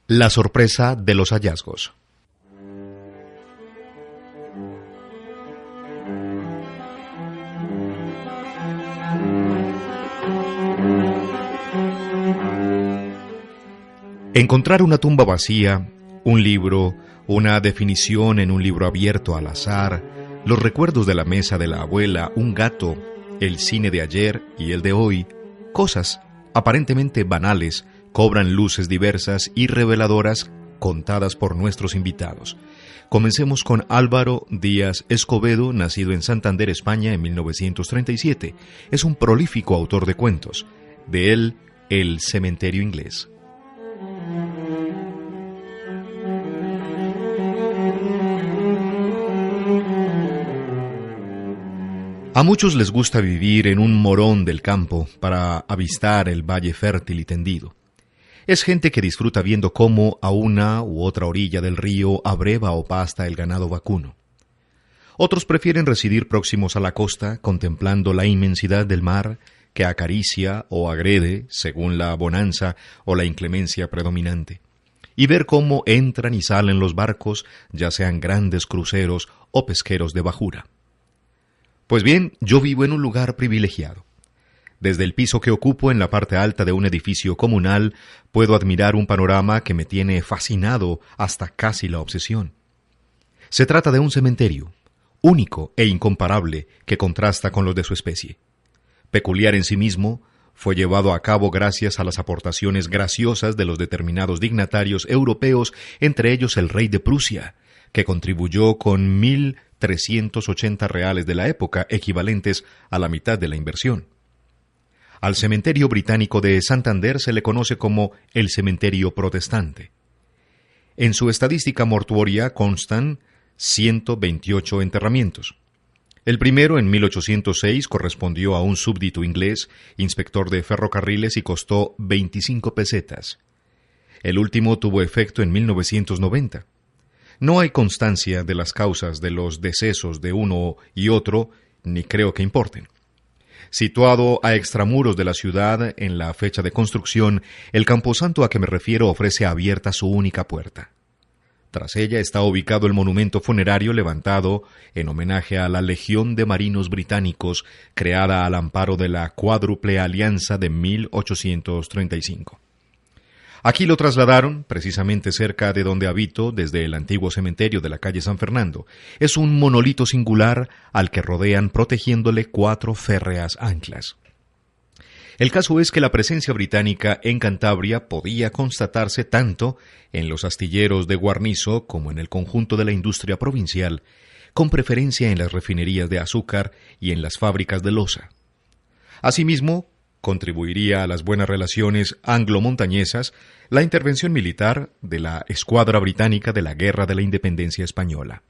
La sorpresa de los hallazgos. Encontrar una tumba vacía, un libro, una definición en un libro abierto al azar, los recuerdos de la mesa de la abuela, un gato, el cine de ayer y el de hoy, cosas aparentemente banales, cobran luces diversas y reveladoras contadas por nuestros invitados. Comencemos con Álvaro Díaz Escobedo, nacido en Santander, España, en 1937. Es un prolífico autor de cuentos. De él, El cementerio inglés. A muchos les gusta vivir en un morón del campo para avistar el valle fértil y tendido. Es gente que disfruta viendo cómo a una u otra orilla del río abreva o pasta el ganado vacuno. Otros prefieren residir próximos a la costa, contemplando la inmensidad del mar que acaricia o agrede según la bonanza o la inclemencia predominante, y ver cómo entran y salen los barcos, ya sean grandes cruceros o pesqueros de bajura. Pues bien, yo vivo en un lugar privilegiado. Desde el piso que ocupo en la parte alta de un edificio comunal, puedo admirar un panorama que me tiene fascinado hasta casi la obsesión. Se trata de un cementerio, único e incomparable, que contrasta con los de su especie. Peculiar en sí mismo, fue llevado a cabo gracias a las aportaciones graciosas de los determinados dignatarios europeos, entre ellos el rey de Prusia, que contribuyó con 1.380 reales de la época, equivalentes a la mitad de la inversión. Al cementerio británico de Santander se le conoce como el cementerio protestante. En su estadística mortuoria constan 128 enterramientos. El primero, en 1806, correspondió a un súbdito inglés, inspector de ferrocarriles, y costó 25 pesetas. El último tuvo efecto en 1990. No hay constancia de las causas de los decesos de uno y otro, ni creo que importen. Situado a extramuros de la ciudad en la fecha de construcción, el camposanto a que me refiero ofrece abierta su única puerta. Tras ella está ubicado el monumento funerario levantado en homenaje a la Legión de Marinos Británicos, creada al amparo de la Cuádruple Alianza de 1835. Aquí lo trasladaron, precisamente cerca de donde habito, desde el antiguo cementerio de la calle San Fernando. Es un monolito singular al que rodean protegiéndole 4 férreas anclas. El caso es que la presencia británica en Cantabria podía constatarse tanto en los astilleros de guarnizo como en el conjunto de la industria provincial, con preferencia en las refinerías de azúcar y en las fábricas de loza. Asimismo, contribuiría a las buenas relaciones anglo-montañesas la intervención militar de la escuadra británica de la Guerra de la Independencia Española.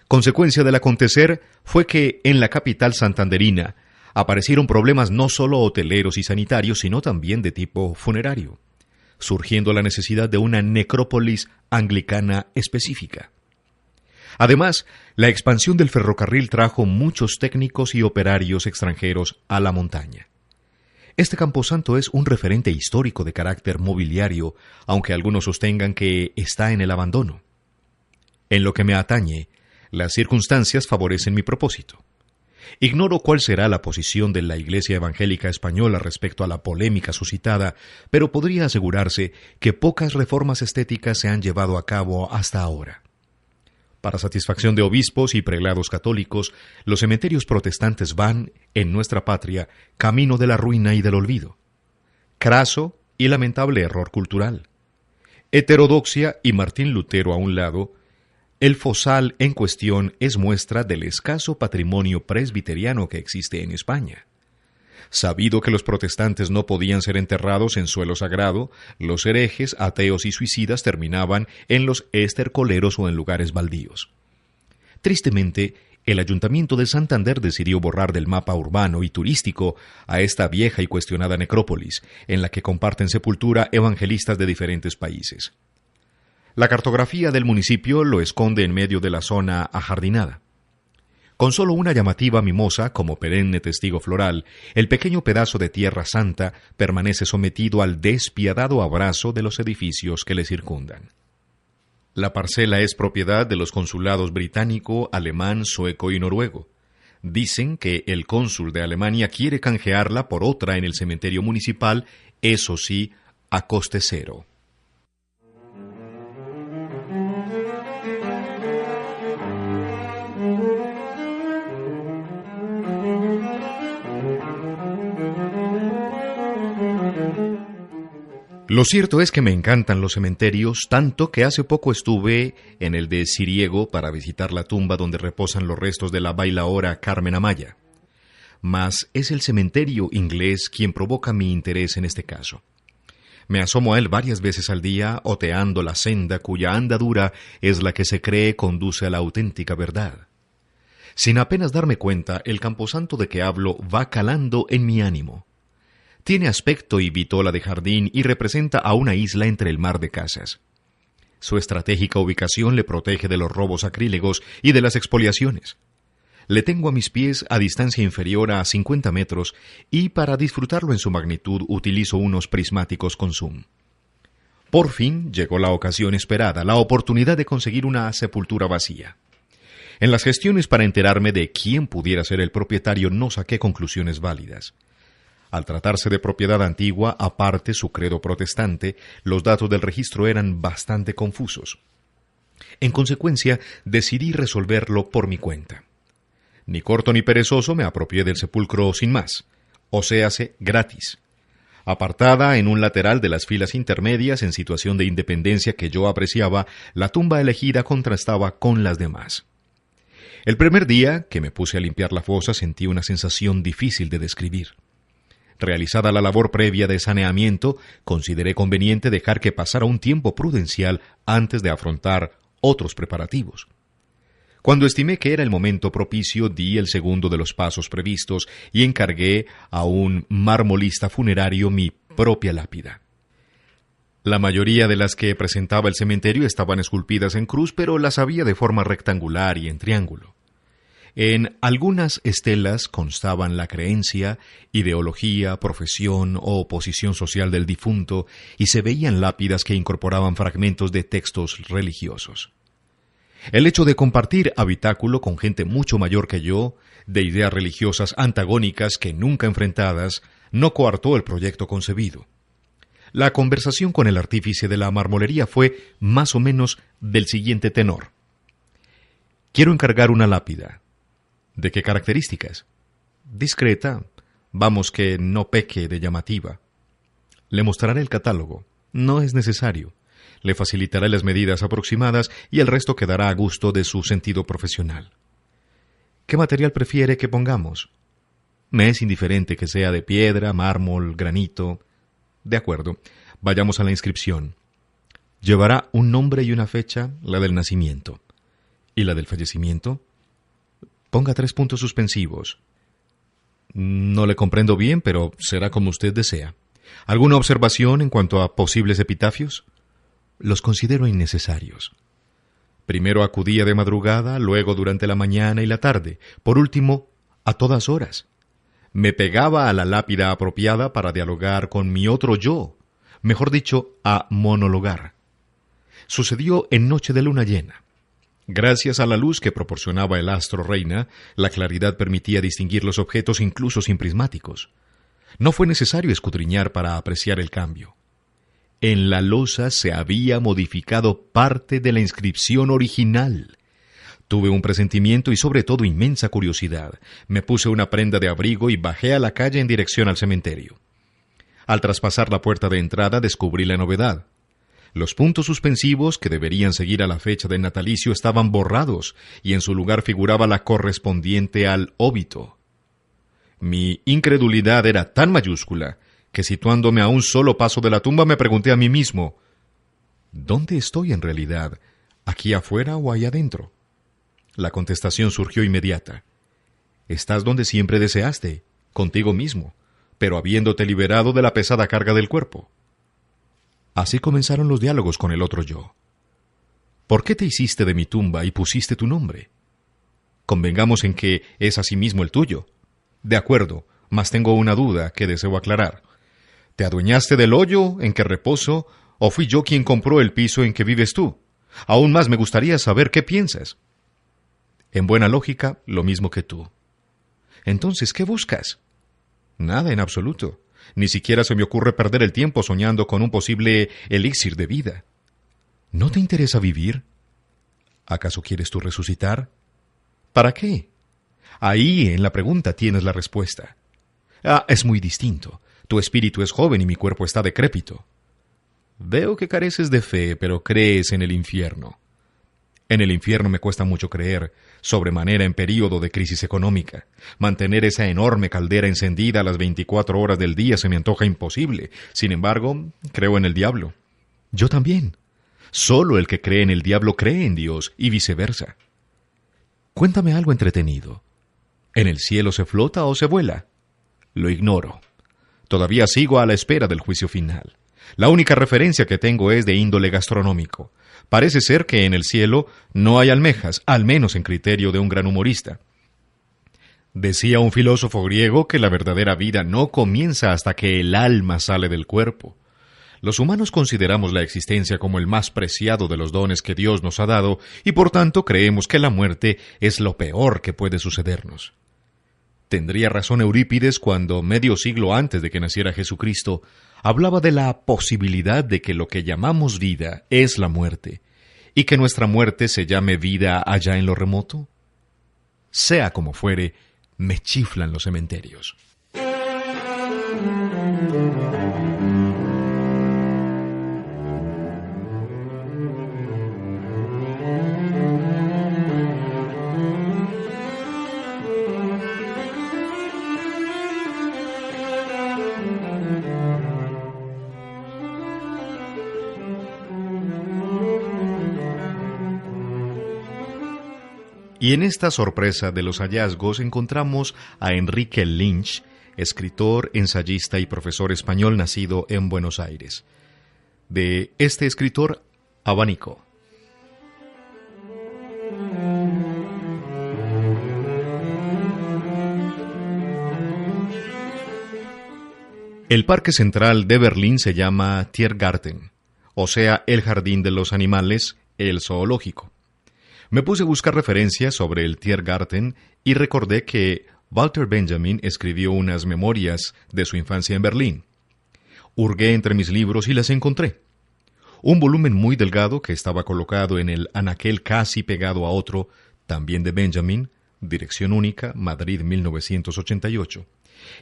Consecuencia del acontecer fue que en la capital santanderina aparecieron problemas no solo hoteleros y sanitarios, sino también de tipo funerario, surgiendo la necesidad de una necrópolis anglicana específica. Además, la expansión del ferrocarril trajo muchos técnicos y operarios extranjeros a la montaña. Este camposanto es un referente histórico de carácter mobiliario, aunque algunos sostengan que está en el abandono. En lo que me atañe, las circunstancias favorecen mi propósito. Ignoro cuál será la posición de la Iglesia Evangélica Española respecto a la polémica suscitada, pero podría asegurarse que pocas reformas estéticas se han llevado a cabo hasta ahora. Para satisfacción de obispos y prelados católicos, los cementerios protestantes van, en nuestra patria, camino de la ruina y del olvido. Craso y lamentable error cultural. Heterodoxia y Martín Lutero a un lado, el fosal en cuestión es muestra del escaso patrimonio presbiteriano que existe en España. Sabido que los protestantes no podían ser enterrados en suelo sagrado, los herejes, ateos y suicidas terminaban en los estercoleros o en lugares baldíos. Tristemente, el Ayuntamiento de Santander decidió borrar del mapa urbano y turístico a esta vieja y cuestionada necrópolis, en la que comparten sepultura evangelistas de diferentes países. La cartografía del municipio lo esconde en medio de la zona ajardinada. Con solo una llamativa mimosa como perenne testigo floral, el pequeño pedazo de tierra santa permanece sometido al despiadado abrazo de los edificios que le circundan. La parcela es propiedad de los consulados británico, alemán, sueco y noruego. Dicen que el cónsul de Alemania quiere canjearla por otra en el cementerio municipal, eso sí, a coste cero. Lo cierto es que me encantan los cementerios, tanto que hace poco estuve en el de Siriego para visitar la tumba donde reposan los restos de la bailaora Carmen Amaya. Mas es el cementerio inglés quien provoca mi interés en este caso. Me asomo a él varias veces al día, oteando la senda cuya andadura es la que se cree conduce a la auténtica verdad. Sin apenas darme cuenta, el camposanto de que hablo va calando en mi ánimo. Tiene aspecto y vitola de jardín y representa a una isla entre el mar de casas. Su estratégica ubicación le protege de los robos sacrílegos y de las expoliaciones. Le tengo a mis pies a distancia inferior a 50 metros y para disfrutarlo en su magnitud utilizo unos prismáticos con zoom. Por fin llegó la ocasión esperada, la oportunidad de conseguir una sepultura vacía. En las gestiones para enterarme de quién pudiera ser el propietario no saqué conclusiones válidas. Al tratarse de propiedad antigua, aparte su credo protestante, los datos del registro eran bastante confusos. En consecuencia, decidí resolverlo por mi cuenta. Ni corto ni perezoso me apropié del sepulcro sin más, océase gratis. Apartada en un lateral de las filas intermedias en situación de independencia que yo apreciaba, la tumba elegida contrastaba con las demás. El primer día que me puse a limpiar la fosa sentí una sensación difícil de describir. Realizada la labor previa de saneamiento, consideré conveniente dejar que pasara un tiempo prudencial antes de afrontar otros preparativos. Cuando estimé que era el momento propicio, di el segundo de los pasos previstos y encargué a un marmolista funerario mi propia lápida. La mayoría de las que presentaba el cementerio estaban esculpidas en cruz, pero las había de forma rectangular y en triángulo. En algunas estelas constaban la creencia, ideología, profesión o posición social del difunto y se veían lápidas que incorporaban fragmentos de textos religiosos. El hecho de compartir habitáculo con gente mucho mayor que yo, de ideas religiosas antagónicas que nunca enfrentadas, no coartó el proyecto concebido. La conversación con el artífice de la marmolería fue más o menos del siguiente tenor. Quiero encargar una lápida. ¿De qué características? Discreta, vamos que no peque de llamativa. Le mostraré el catálogo. No es necesario. Le facilitaré las medidas aproximadas y el resto quedará a gusto de su sentido profesional. ¿Qué material prefiere que pongamos? Me es indiferente que sea de piedra, mármol, granito. De acuerdo, vayamos a la inscripción. Llevará un nombre y una fecha, la del nacimiento. ¿Y la del fallecimiento? Ponga 3 puntos suspensivos. No le comprendo bien, pero será como usted desea. ¿Alguna observación en cuanto a posibles epitafios? Los considero innecesarios. Primero acudía de madrugada, luego durante la mañana y la tarde, por último, a todas horas. Me pegaba a la lápida apropiada para dialogar con mi otro yo, mejor dicho, a monologar. Sucedió en noche de luna llena. Gracias a la luz que proporcionaba el astro reina, la claridad permitía distinguir los objetos incluso sin prismáticos. No fue necesario escudriñar para apreciar el cambio. En la losa se había modificado parte de la inscripción original. Tuve un presentimiento y sobre todo inmensa curiosidad. Me puse una prenda de abrigo y bajé a la calle en dirección al cementerio. Al traspasar la puerta de entrada descubrí la novedad. Los puntos suspensivos que deberían seguir a la fecha del natalicio estaban borrados y en su lugar figuraba la correspondiente al óbito. Mi incredulidad era tan mayúscula que situándome a un solo paso de la tumba me pregunté a mí mismo, ¿dónde estoy en realidad? ¿Aquí afuera o allá adentro? La contestación surgió inmediata. Estás donde siempre deseaste, contigo mismo, pero habiéndote liberado de la pesada carga del cuerpo. Así comenzaron los diálogos con el otro yo. ¿Por qué te hiciste de mi tumba y pusiste tu nombre? Convengamos en que es asimismo el tuyo. De acuerdo, mas tengo una duda que deseo aclarar. ¿Te adueñaste del hoyo en que reposo, o fui yo quien compró el piso en que vives tú? Aún más me gustaría saber qué piensas. En buena lógica, lo mismo que tú. Entonces, ¿qué buscas? Nada en absoluto. Ni siquiera se me ocurre perder el tiempo soñando con un posible elixir de vida. ¿No te interesa vivir? ¿Acaso quieres tú resucitar? ¿Para qué? Ahí, en la pregunta, tienes la respuesta. Es muy distinto. Tu espíritu es joven y mi cuerpo está decrépito. Veo que careces de fe, pero crees en el infierno. En el infierno me cuesta mucho creer, sobremanera en período de crisis económica. Mantener esa enorme caldera encendida a las 24 horas del día se me antoja imposible. Sin embargo, creo en el diablo. Yo también. Solo el que cree en el diablo cree en Dios, y viceversa. Cuéntame algo entretenido. ¿En el cielo se flota o se vuela? Lo ignoro. Todavía sigo a la espera del juicio final. La única referencia que tengo es de índole gastronómico. Parece ser que en el cielo no hay almejas, al menos en criterio de un gran humorista. Decía un filósofo griego que la verdadera vida no comienza hasta que el alma sale del cuerpo. Los humanos consideramos la existencia como el más preciado de los dones que Dios nos ha dado y por tanto creemos que la muerte es lo peor que puede sucedernos. Tendría razón Eurípides cuando, medio siglo antes de que naciera Jesucristo, hablaba de la posibilidad de que lo que llamamos vida es la muerte, y que nuestra muerte se llame vida allá en lo remoto. Sea como fuere, me chiflan los cementerios. Y en esta sorpresa de los hallazgos encontramos a Enrique Lynch, escritor, ensayista y profesor español nacido en Buenos Aires. De este escritor, Abanico. El parque central de Berlín se llama Tiergarten, o sea, el jardín de los animales, el zoológico. Me puse a buscar referencias sobre el Tiergarten y recordé que Walter Benjamin escribió unas memorias de su infancia en Berlín. Hurgué entre mis libros y las encontré. Un volumen muy delgado que estaba colocado en el anaquel casi pegado a otro, también de Benjamin, dirección única, Madrid 1988.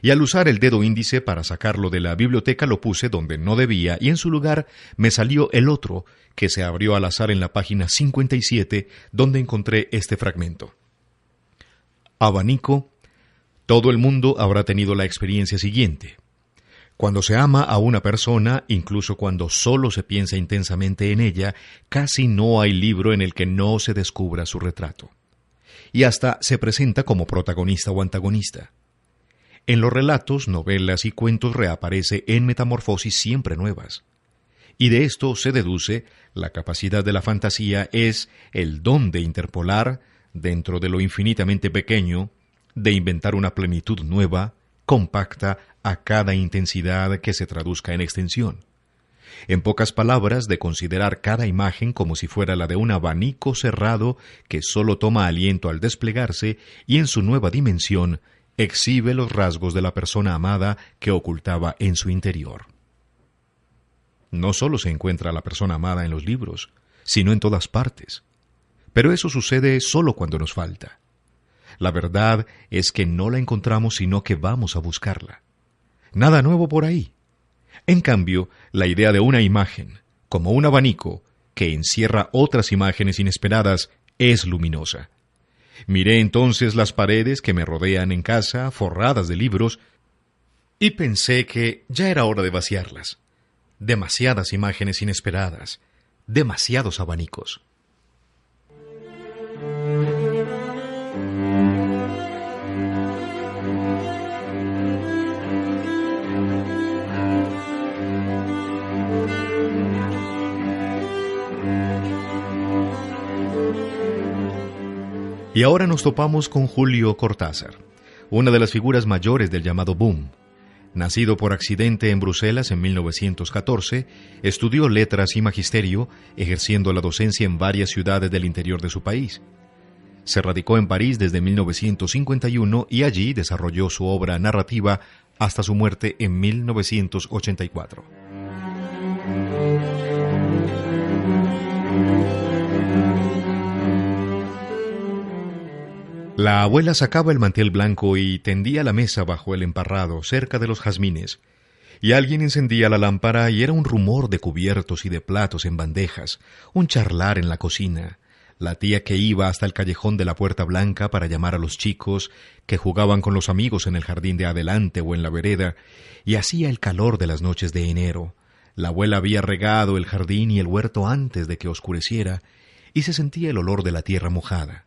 Y al usar el dedo índice para sacarlo de la biblioteca lo puse donde no debía y en su lugar me salió el otro que se abrió al azar en la página 57 donde encontré este fragmento. Abanico. Todo el mundo habrá tenido la experiencia siguiente. Cuando se ama a una persona, incluso cuando solo se piensa intensamente en ella, casi no hay libro en el que no se descubra su retrato. Y hasta se presenta como protagonista o antagonista. En los relatos, novelas y cuentos reaparece en metamorfosis siempre nuevas. Y de esto se deduce, la capacidad de la fantasía es el don de interpolar, dentro de lo infinitamente pequeño, de inventar una plenitud nueva, compacta a cada intensidad que se traduzca en extensión. En pocas palabras, de considerar cada imagen como si fuera la de un abanico cerrado que solo toma aliento al desplegarse y en su nueva dimensión exhibe los rasgos de la persona amada que ocultaba en su interior. No solo se encuentra la persona amada en los libros, sino en todas partes. Pero eso sucede solo cuando nos falta. La verdad es que no la encontramos sino que vamos a buscarla. Nada nuevo por ahí. En cambio, la idea de una imagen, como un abanico, que encierra otras imágenes inesperadas, es luminosa. Miré entonces las paredes que me rodean en casa, forradas de libros, y pensé que ya era hora de vaciarlas. Demasiadas imágenes inesperadas, demasiados abanicos. Y ahora nos topamos con Julio Cortázar, una de las figuras mayores del llamado boom. Nacido por accidente en Bruselas en 1914, estudió letras y magisterio, ejerciendo la docencia en varias ciudades del interior de su país. Se radicó en París desde 1951 y allí desarrolló su obra narrativa hasta su muerte en 1984. La abuela sacaba el mantel blanco y tendía la mesa bajo el emparrado, cerca de los jazmines, y alguien encendía la lámpara y era un rumor de cubiertos y de platos en bandejas, un charlar en la cocina, la tía que iba hasta el callejón de la Puerta Blanca para llamar a los chicos que jugaban con los amigos en el jardín de adelante o en la vereda, y hacía el calor de las noches de enero. La abuela había regado el jardín y el huerto antes de que oscureciera, y se sentía el olor de la tierra mojada,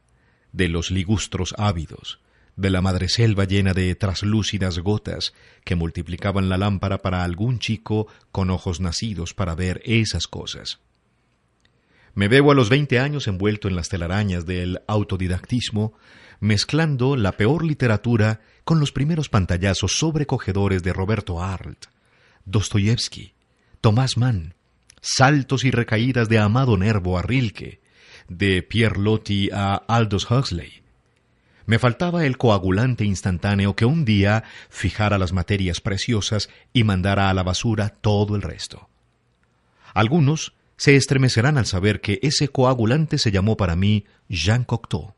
de los ligustros ávidos, de la madreselva llena de traslúcidas gotas que multiplicaban la lámpara para algún chico con ojos nacidos para ver esas cosas. Me veo a los 20 años envuelto en las telarañas del autodidactismo, mezclando la peor literatura con los primeros pantallazos sobrecogedores de Roberto Arlt, Dostoyevsky, Thomas Mann, saltos y recaídas de Amado Nervo a Rilke, de Pierre Loti a Aldous Huxley. Me faltaba el coagulante instantáneo que un día fijara las materias preciosas y mandara a la basura todo el resto. Algunos se estremecerán al saber que ese coagulante se llamó para mí Jean Cocteau.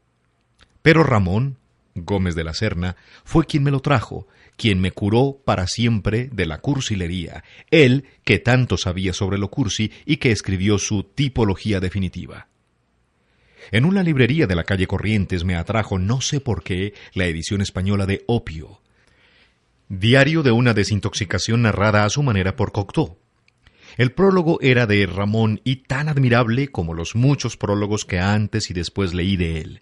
Pero Ramón Gómez de la Serna fue quien me lo trajo, quien me curó para siempre de la cursilería, él que tanto sabía sobre lo cursi y que escribió su tipología definitiva. En una librería de la calle Corrientes me atrajo, no sé por qué, la edición española de Opio, diario de una desintoxicación narrada a su manera por Cocteau. El prólogo era de Ramón y tan admirable como los muchos prólogos que antes y después leí de él.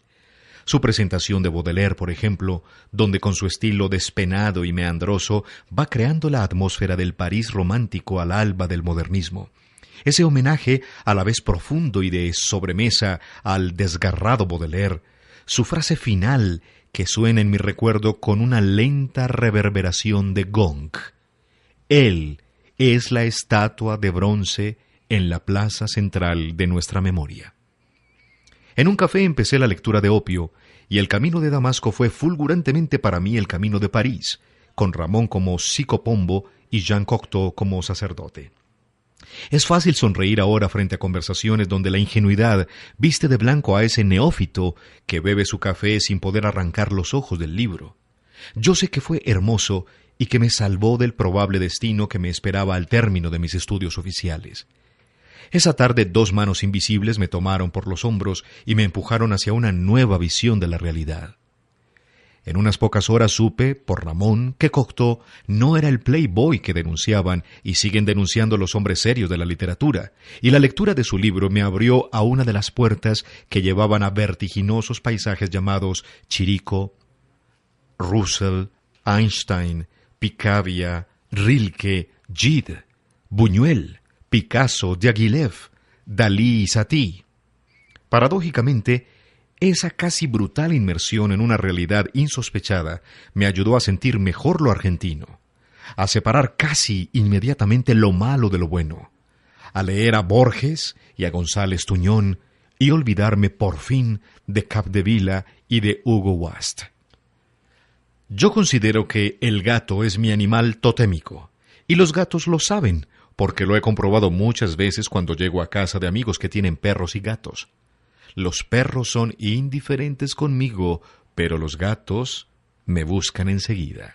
Su presentación de Baudelaire, por ejemplo, donde con su estilo despenado y meandroso va creando la atmósfera del París romántico al alba del modernismo. Ese homenaje a la vez profundo y de sobremesa al desgarrado Baudelaire, su frase final que suena en mi recuerdo con una lenta reverberación de gong. Él es la estatua de bronce en la plaza central de nuestra memoria. En un café empecé la lectura de Opio, y el camino de Damasco fue fulgurantemente para mí el camino de París, con Ramón como psicopombo y Jean Cocteau como sacerdote. Es fácil sonreír ahora frente a conversaciones donde la ingenuidad viste de blanco a ese neófito que bebe su café sin poder arrancar los ojos del libro. Yo sé que fue hermoso y que me salvó del probable destino que me esperaba al término de mis estudios oficiales. Esa tarde 2 manos invisibles me tomaron por los hombros y me empujaron hacia una nueva visión de la realidad. En unas pocas horas supe, por Ramón, que Cocteau no era el playboy que denunciaban y siguen denunciando los hombres serios de la literatura, y la lectura de su libro me abrió a una de las puertas que llevaban a vertiginosos paisajes llamados Chirico, Russell, Einstein, Picabia, Rilke, Gide, Buñuel, Picasso, Diaghilev, Dalí y Satie. Paradójicamente, esa casi brutal inmersión en una realidad insospechada me ayudó a sentir mejor lo argentino, a separar casi inmediatamente lo malo de lo bueno, a leer a Borges y a González Tuñón y olvidarme por fin de Capdevila y de Hugo Wast. Yo considero que el gato es mi animal totémico, y los gatos lo saben, porque lo he comprobado muchas veces cuando llego a casa de amigos que tienen perros y gatos. Los perros son indiferentes conmigo, pero los gatos me buscan enseguida.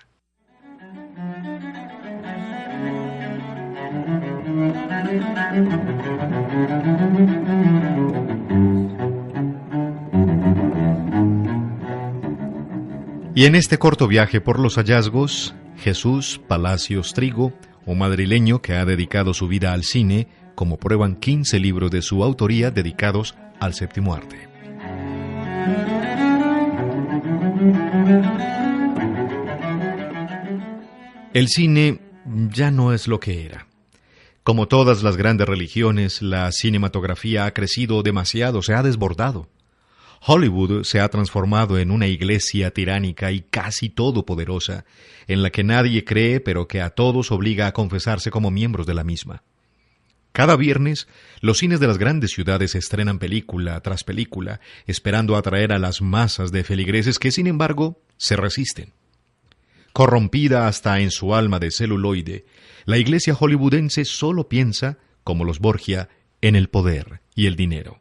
Y en este corto viaje por los hallazgos, Jesús Palacios Trigo, un madrileño que ha dedicado su vida al cine, como prueban 15 libros de su autoría dedicados al séptimo arte. El cine ya no es lo que era. Como todas las grandes religiones, la cinematografía ha crecido demasiado, se ha desbordado. Hollywood se ha transformado en una iglesia tiránica y casi todopoderosa, en la que nadie cree pero que a todos obliga a confesarse como miembros de la misma. Cada viernes, los cines de las grandes ciudades estrenan película tras película, esperando atraer a las masas de feligreses que, sin embargo, se resisten. Corrompida hasta en su alma de celuloide, la iglesia hollywoodense solo piensa, como los Borgia, en el poder y el dinero.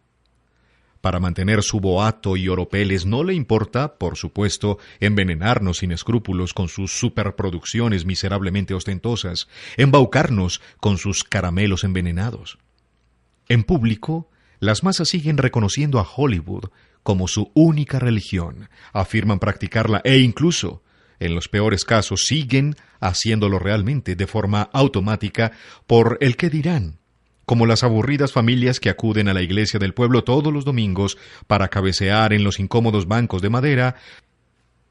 Para mantener su boato y oropeles no le importa, por supuesto, envenenarnos sin escrúpulos con sus superproducciones miserablemente ostentosas, embaucarnos con sus caramelos envenenados. En público, las masas siguen reconociendo a Hollywood como su única religión, afirman practicarla e incluso, en los peores casos, siguen haciéndolo realmente de forma automática por el qué dirán, como las aburridas familias que acuden a la iglesia del pueblo todos los domingos para cabecear en los incómodos bancos de madera,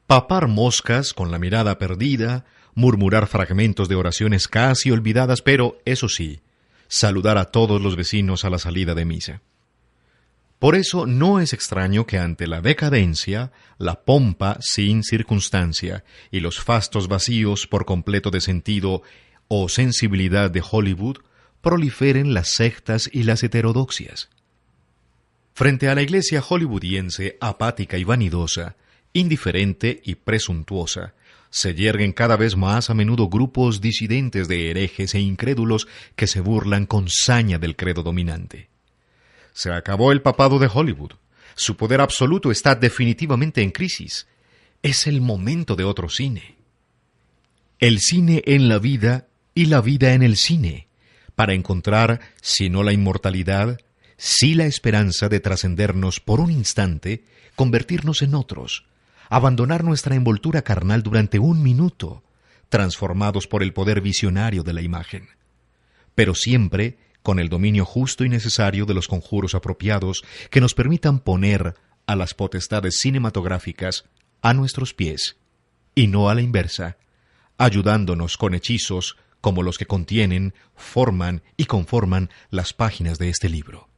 papar moscas con la mirada perdida, murmurar fragmentos de oraciones casi olvidadas, pero, eso sí, saludar a todos los vecinos a la salida de misa. Por eso no es extraño que ante la decadencia, la pompa sin circunstancia y los fastos vacíos por completo de sentido o sensibilidad de Hollywood, proliferen las sectas y las heterodoxias. Frente a la iglesia hollywoodiense apática y vanidosa, indiferente y presuntuosa, se yerguen cada vez más a menudo grupos disidentes de herejes e incrédulos que se burlan con saña del credo dominante. Se acabó el papado de Hollywood. Su poder absoluto está definitivamente en crisis. Es el momento de otro cine. El cine en la vida y la vida en el cine, para encontrar, si no la inmortalidad, sí la esperanza de trascendernos por un instante, convertirnos en otros, abandonar nuestra envoltura carnal durante un minuto, transformados por el poder visionario de la imagen. Pero siempre con el dominio justo y necesario de los conjuros apropiados que nos permitan poner a las potestades cinematográficas a nuestros pies, y no a la inversa, ayudándonos con hechizos como los que contienen, forman y conforman las páginas de este libro.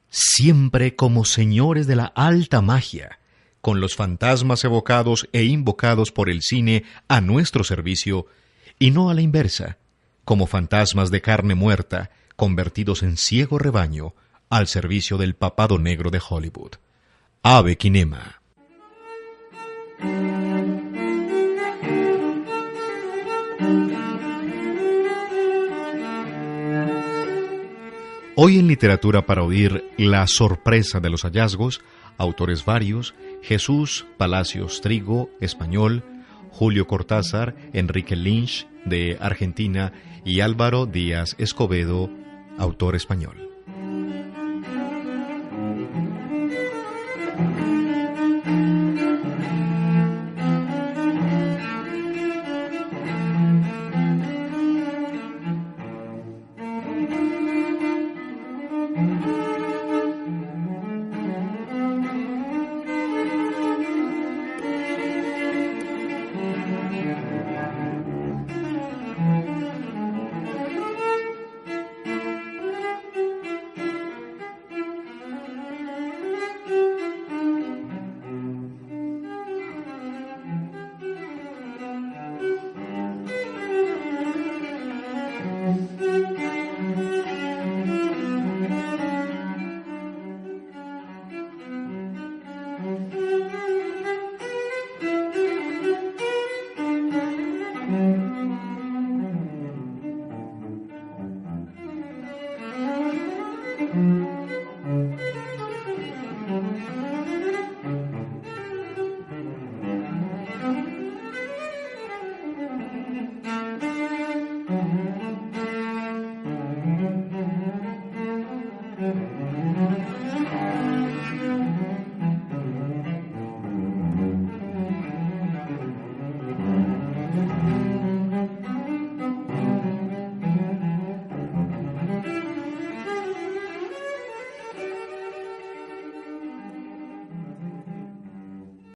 Siempre como señores de la alta magia, con los fantasmas evocados e invocados por el cine a nuestro servicio, y no a la inversa, como fantasmas de carne muerta, convertidos en ciego rebaño, al servicio del papado negro de Hollywood. Ave Kinema. Hoy en Literatura para Oír, la sorpresa de los hallazgos, autores varios: Jesús Palacios Trigo, español; Julio Cortázar, Enrique Lynch, de Argentina; y Álvaro Díaz Escobedo, autor español.